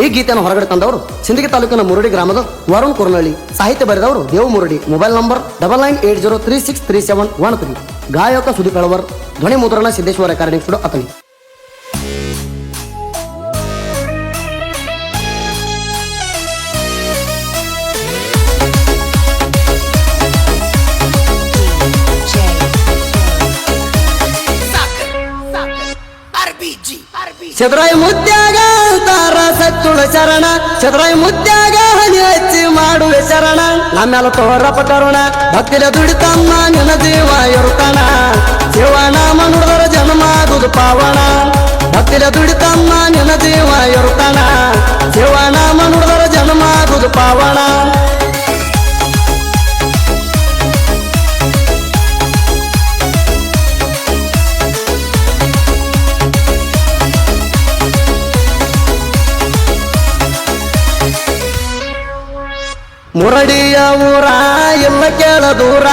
ಈ ಗೀತೆಯನ್ನು ಹೊರಗಡೆ ತಂದವರು ಸಿಂದಗಿ ತಾಲೂಕಿನ ಮುರುಡಿ ಗ್ರಾಮದ ವರುಣ್ ಕುರ್ನಳ್ಳಿ. ಸಾಹಿತ್ಯ ಬರೆದವರು ದೇವ್ ಮುರುಡಿ. Mobile number 9980363713. ಗಾಯಕ ಸುದೀಪ್ ಹೆಳವರ್. ಧ್ವನಿ ಮುದ್ರಣ ಸಿದ್ದೇಶ್ವರ ರೆಕಾರ್ಡಿಂಗ್ ಸ್ಟುಡಿಯೋ ಅತನಿ. ಚದುರಾಯಿ ಮುತ್ಯಾಗ ತಾರ ಸತ್ತುಳ ಶರಣ, ಚದುರಾಯಿ ಮುತ್ಯಾಗ ಹನಿ ಹಚ್ಚಿ ಮಾಡುವೆ ಶರಣ. ನಮ್ಮೆಲ್ಲ ತೋರಪ್ಪ ಕರುಣ, ಭಕ್ತಿಲ ದುಡಿತಮ್ಮ ನಿನ್ನ ಜೀವ ಇರುತ್ತಾನ. ಶಿವನಾಮ ನುಡಿದರ ಜನ್ಮಾಗುದು ಪಾವನ, ಭಕ್ತಿಲ ದುಡಿತಮ್ಮ ನಿನ್ನ ಜೀವ ಇರುತ್ತಾನ. ಶಿವನಾಮ ನುಡಿದರ ಜನ್ಮಾಗುದು ಪಾವನ. ಮುರಡಿಯ ಊರ ಎಲ್ಲ ಕೇಳ ದೂರ,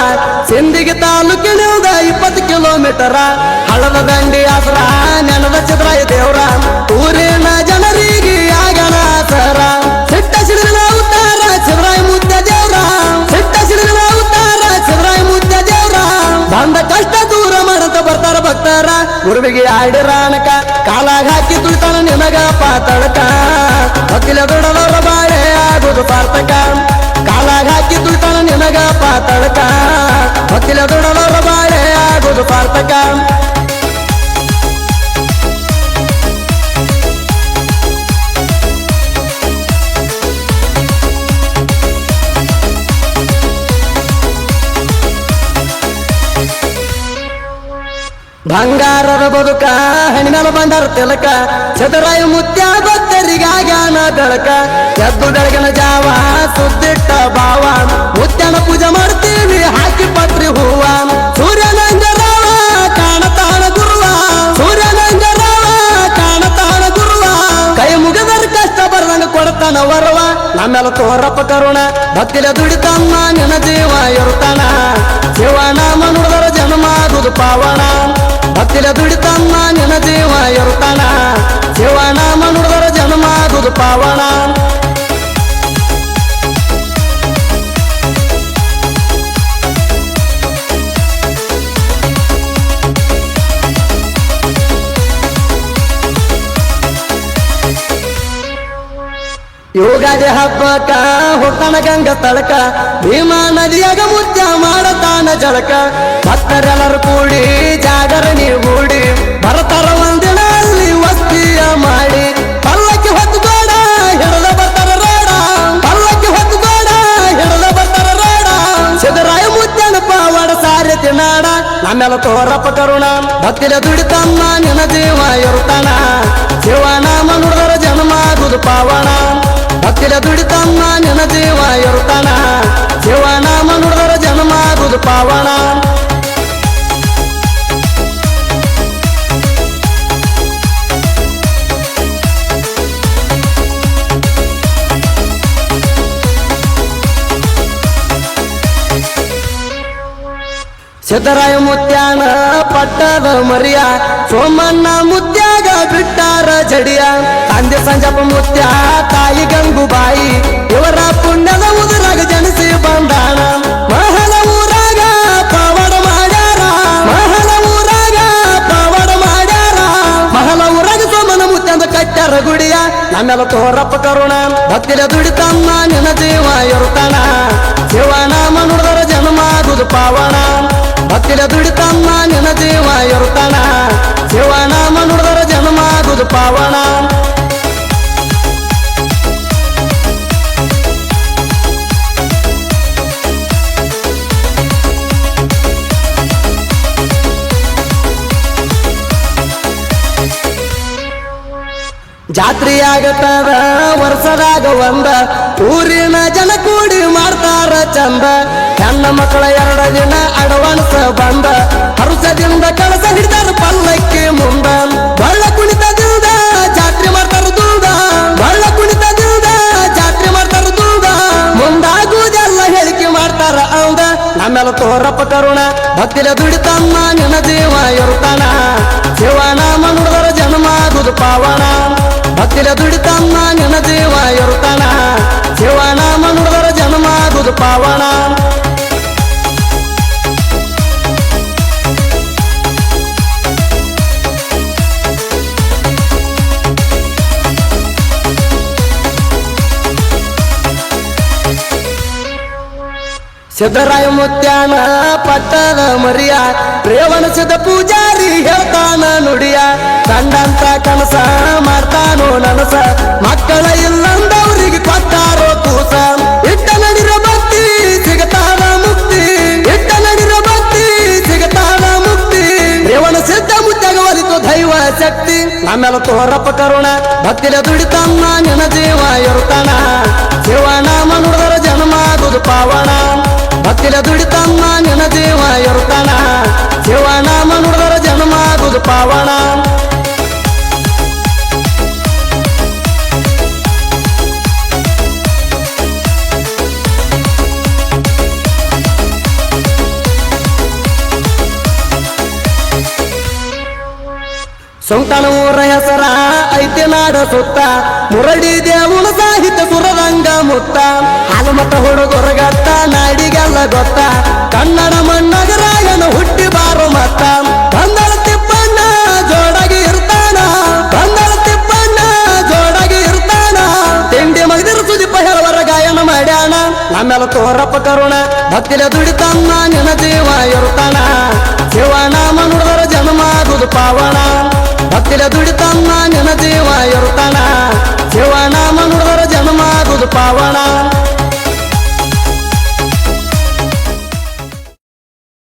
ಸಿಂದಗಿ ತಾಲೂಕಿನಿಂದ 20 ಕಿಲೋಮೀಟರ. ಹಳ್ಳದ ದಂಡಿ ಆಸರ ನೆನದ ಚದುರಾಯ ದೇವ್ರ, ಊರಿನ ಜನರಿಗೆ ಆಗಣ ಸರ. ಸಿಟ್ಟ ಸಿಡಿದ ಉತ್ತಾರ ಚದುರಾಯ ಮುದ್ದೆ ದೇವ್ರ, ಸಿಟ್ಟ ಸಿಡಿದ ಉತ್ತಾರ ಚದುರಾಯ ಮುದ್ದೆ ದೇವ್ರ. ಬಂದ ಕಷ್ಟ ದೂರ ಮಾಡಂತ ಬರ್ತಾರ ಭಕ್ತರ, ಗುರುವಿಗೆ ಆಡಿರಾಣಕ ಕಾಲಾಗ ಹಾಕಿ ತುಳಿತಾನ ನಿನಗ ಪಾತಳಕ. ಭಕ್ತಿಲ ದುಡದವರ ಬಾಳೆ ಆಗುದು ಸಾರ್ಥಕ, ಕಾಲಾಗ ಹಾಕಿ ತುಳಿತಾನ ನಿನಗ ಪಾತಳಕ. ಭಕ್ತಿಲ ದುಡದವರ ಬಾಳೆ ಆಗುದು ಸಾರ್ಥಕ. ಬಂಗಾರದ ಬದುಕ ಹಣ್ಣಿನ ಬಂಡಾರ ತಿಲಕ, ಚದುರಾಯ ಮುತ್ಯ ಭಕ್ತರಿಗಾಗ್ಯಾನ ಬೆಳಕ. ಎದ್ದು ಬೆಳಗಿನ ಜಾವ ಸುದ್ದಿಟ್ಟ ಭಾವ, ಮುತ್ಯನ ಪೂಜೆ ಮಾಡ್ತೀವಿ ಹಾಕಿ ಪತ್ರಿ ಹೂವ. ಸೂರ್ಯನಂಜರಾವ ಕಾಣತಾಣ ಗುರುವ, ಸೂರ್ಯನಂಜರಾವ ಕಾಣತಾಣ ಗುರುವ. ಕೈ ಮುಗಿದರ ಕಷ್ಟ ಬರ್ದಂಗ ಕೊಡ್ತಾನ ವರವ, ನಮ್ಮೆಲ್ಲ ತೋರಪ್ಪ ಕರುಣ. ಭಕ್ತಿಲ ದುಡಿತಮ್ಮ ನಿನ್ನ ಜೀವ ಇರುತ್ತಾನ. ಶಿವನಾಮ ನುಡಿದರ ಜನ್ಮಾಗುದು ಪಾವನ, ಭಕ್ತಿಲ ದುಡಿತಮ್ಮ ನಿನ್ನ ಜೀವ ಇರುತ್ತಾನ. ಶಿವನಾಮ ನುಡಿದರ ಜನ್ಮಾಗುದು ಪಾವನ. ಯುಗಾದಿ ಹಬ್ಬಕ ಹುಟ್ಟನ ಗಂಗ ತಳಕ, ಭೀಮಾ ನದಿಯಾಗ ಮುತ್ಯ ಮಾಡತಾನ ಜಳಕ. ಭಕ್ತರೆಲ್ಲರೂ ಕೂಡಿ ಜಾಗರಣಿ ಹೂಡಿ, ಬರ್ತಾರ ಒಂದಿನ ಅಲ್ಲಿ ವಸ್ತಿಯ ಮಾಡಿ. ಪಲ್ಲಕ್ಕಿ ಹೊತ್ತು ಗೋಡ ಹಿಡದ ಬರ್ತಾರ ರೋಡ, ಪಲ್ಲಕ್ಕಿ ಹೊತ್ತು ಗೋಡ ಹಿಡದ ಬರ್ತಾರ ರೋಡ. ಚದುರಾಯ ಮುತ್ಯನ ಪಾವಡ ಸಾರಥಿ ನಾಡ, ನಮ್ಮೆಲ್ಲ ತೋರಪ್ಪ ಕರುಣ. ಭಕ್ತಿಲ ದುಡಿತಮ್ಮ ನಿನ್ನ ಜೀವ ಇರುತ್ತಾನ. ಶಿವನಾಮ ನುಡಿದರ ಜನ್ಮಾಗುದು ಪಾವನ, ಭಕ್ತಿಲ ದುಡಿತಮ್ಮ ನಿನ್ನ ಜೀವ ಇರುತ್ತಾನ. ಶಿವನಾಮ ನುಡಿದರ ಜನ್ಮಾಗುದು ಪಾವನ. ಸಿದ್ದರಾಯ ಮುತ್ಯಾನ ಪಟ್ಟದ ಮರಿಯ, ಸೋಮಣ್ಣ ಮುತ್ಯಾಗ ಬಿಟ್ಟಾರ ಜಡಿಯ. ತಂದೆ ಸಂಜಪ್ಪ ಮುತ್ಯ ತಾಯಿ ಗಂಗುಬಾಯಿ, ಇವರ ಪುಣ್ಯದ ಉದುರಾಗ ಜನಿಸಿ ಬಂದಾನ. ಮಹಲ ಊರಾಗ ಪವಾಡ ಮಾಡ್ಯಾರ, ಮಹಲ ಊರಾಗ ಪವಾಡ ಮಾಡ್ಯಾರ. ಮಹಲ ಊರಾಗ ಸೋಮಣ್ಣ ಮುತ್ಯಂದ ಕಟ್ಟಾರ ಗುಡಿಯ, ನಮ್ಮೆಲ್ಲ ತೋರಪ್ಪ ಕರುಣ. ಭಕ್ತಿಲ ದುಡಿತಮ್ಮ ನಿನ್ನ ಜೀವ ಇರುತ್ತಾನ. ಶಿವನಾಮ ನುಡಿದರ ಜನ್ಮಾಗುದು ಪಾವನ, ಭಕ್ತಿಲ ದುಡಿತಮ್ಮ ನಿನ್ನ ಜೀವ ಇರುತ್ತಾನ. ಶಿವನಾಮ ನುಡಿದರ ಜನ್ಮಾಗುದು ಪಾವನ. ಜಾತ್ರೆಯಾಗತ್ತದ ವರ್ಷದಾಗ ಒಂದ, ಊರಿನ ಜನ ಕೂಡಿ ಮಾಡ್ತಾರ ಚಂದ. ಹೆಣ್ಣ ಮಕ್ಕಳ 2 ದಿನ ಅಡ್ವಾನ್ಸ್ ಬಂದ, ಹರುಷದಿಂದ ಕಳಸ ಹಿಡಿದಾರ ಪಲ್ಲಕ್ಕಿ ಮುಂದ. ಬಳ್ಳ ಕುಣಿತದಿಂದ ಜಾತ್ರೆ ಮಾಡ್ತಾರ ದುಲ್ದ, ಬಳ್ಳ ಕುಣಿತದಿಂದ ಜಾತ್ರೆ ಮಾಡ್ತಾರ ದುಲ್ದ. ಮುಂದಾಗುವುದೆಲ್ಲ ಹೇಳಿಕೆ ಮಾಡ್ತಾರ ಅಂದ, ನಮ್ಮೆಲ್ಲ ತೋರಪ್ಪ ಕರುಣ. ಭಕ್ತಿಲ ದುಡಿತಮ್ಮ ನಿನ್ನ ಜೀವ ಇರುತ್ತಾನ. ಶಿವನಾಮ ನುಡಿದರ ಜನ್ಮಾಗುದು ಪಾವನ, ಭಕ್ತಿಲ ದುಡಿತಮ್ಮ ದುಡಿತಮ್ಮ ನಿನ್ನ ಜೀವ ಇರುತ್ತಾನ ಶಿವನಾಮ ನುಡಿದರ ಜನ್ಮ ಆಗುದು ಪಾವನ ಸಿದ್ದರಾಯ ಮುತ್ಯಾನ ಪಟ್ಟದ ಮರಿಯ ರೇವಣಸಿದ ಪೂಜಾರಿ ಹೇಳ್ತಾನ ನುಡಿಯ ಕಂಡಂತ ಕನಸ ಮಾಡ್ತಾನೋ ನನಸ ಮಕ್ಕಳ ಇಲ್ಲಂದವ್ರಿಗೆ ಕೊಟ್ಟಾರೋ ಕೂಸ ಇಟ್ಟ ನಡಿರೋ ಭಕ್ತಿ ಸಿಗತಾನ ಮುಕ್ತಿ ಇಟ್ಟ ನಡಿರೋ ಭಕ್ತಿ ಸಿಗತಾನ ಮುಕ್ತಿ ರೇವಣಸಿದ್ದ ಮುತ್ಯಾಗ ಒಲಿತು ದೈವ ಶಕ್ತಿ ಆಮೇಲೆ ತೋರಪ್ಪ ಕರುಣ ಭಕ್ತಿಲ ದುಡಿತಮ್ಮ ನಿನ್ನ ಜೀವ ಇರುತ್ತಾನ ಶಿವನಾಮ ನುಡಿದರ ಜನ್ಮ ಆಗುದು ಪಾವನ ಭಕ್ತಿಲ ದುಡಿತಮ್ಮ ನಿನ್ನ ಜೀವ ಇರುತ್ತಾನ ಶಿವನಾಮ ನುಡಿದರ ಜನ್ಮ ಆಗುದು ಪಾವನ ಸೌತನ ಊರ ಹೆಸರ ಐತೆ ನಾಡ ಸುತ್ತ ಮುರಡಿ ದೇವುನ ಸಾಹಿತ್ಯ ಸುರರಂಗ ಮುತ್ತ ಹಾಲುಮತ ಹುಡುಗರಗತ್ತ ನಾಡಿಗೆಲ್ಲ ಗೊತ್ತ ಕನ್ನಡ ಮಣ್ಣಗರಾಯನ ಹುಟ್ಟಿ ಬಾರೋ ಮತ್ತ ಬಂದಳ ತಿಪ್ಪಣ್ಣ ಜೋಡಾಗಿ ಇರ್ತಾನ ಬಂದಳ ತಿಪ್ಪಣ್ಣ ಜೋಡಾಗಿ ಇರ್ತಾನ ತಿಂಡಿ ಮಗದಿರ ಸುದೀಪ ಹೇಳುವರ ಗಾಯನ ಮಾಡ್ಯಾಣ ಆಮೇಲೆ ತೋರಪ್ಪ ಕರುಣ ಭಕ್ತಿಲ ದುಡಿತಮ್ಮ ನಿನ್ನ ಜೀವ ಇರುತ್ತಾನ ಶಿವನಾಮ ನುಡಿದರ ಜನ್ಮ ಆಗುದು ಪಾವನ ಭಕ್ತಿಲ ದುಡಿತಮ್ಮ ನಿನ್ನ ಜೀವ ಇರುತ್ತಾನ ಶಿವನಾಮ ನುಡಿದರ ಜನ್ಮ ಆಗುದು ಪಾವನ